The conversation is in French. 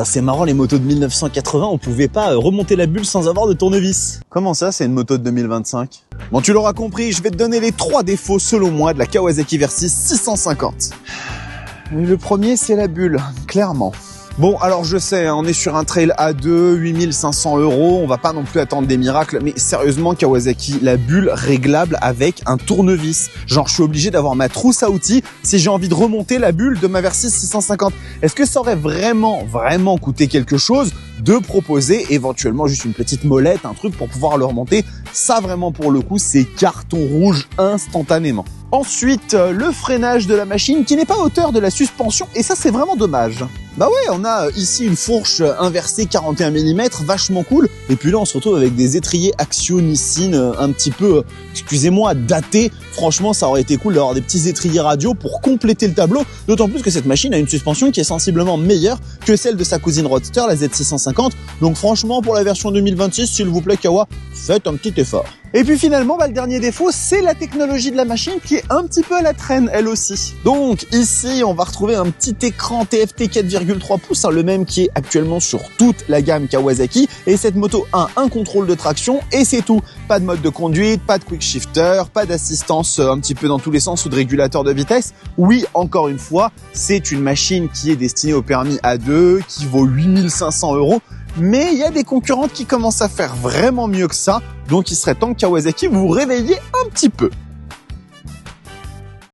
C'est marrant, les motos de 1980, on pouvait pas remonter la bulle sans avoir de tournevis. Comment ça, c'est une moto de 2025? Bon, tu l'auras compris, je vais te donner les 3 défauts, selon moi, de la Kawasaki Versys 650. Le premier, c'est la bulle, clairement. Bon, alors je sais, on est sur un trail A2, 8500 €, on va pas non plus attendre des miracles, mais sérieusement, Kawasaki, la bulle réglable avec un tournevis. Genre, je suis obligé d'avoir ma trousse à outils si j'ai envie de remonter la bulle de ma Versys 650. Est-ce que ça aurait vraiment coûté quelque chose de proposer éventuellement juste une petite molette, un truc pour pouvoir le remonter? Ça, vraiment, pour le coup, c'est carton rouge instantanément. Ensuite, le freinage de la machine qui n'est pas à hauteur de la suspension, et ça, c'est vraiment dommage. Bah ouais, on a ici une fourche inversée 41 mm, vachement cool. Et puis là, on se retrouve avec des étriers Axial Nissin un petit peu, excusez-moi, datés. Franchement, ça aurait été cool d'avoir des petits étriers radio pour compléter le tableau. D'autant plus que cette machine a une suspension qui est sensiblement meilleure que celle de sa cousine Roadster, la Z650. Donc franchement, pour la version 2026, s'il vous plaît, Kawa, faites un petit effort. Et puis finalement, le dernier défaut, c'est la technologie de la machine qui est un petit peu à la traîne, elle aussi. Donc ici, on va retrouver un petit écran TFT 4,3 pouces, le même qui est actuellement sur toute la gamme Kawasaki. Et cette moto a un contrôle de traction et c'est tout. Pas de mode de conduite, pas de quick shifter, pas d'assistance un petit peu dans tous les sens ou de régulateur de vitesse. Oui, encore une fois, c'est une machine qui est destinée au permis A2, qui vaut 8500 €. Mais il y a des concurrentes qui commencent à faire vraiment mieux que ça. Donc il serait temps que Kawasaki vous réveilliez un petit peu.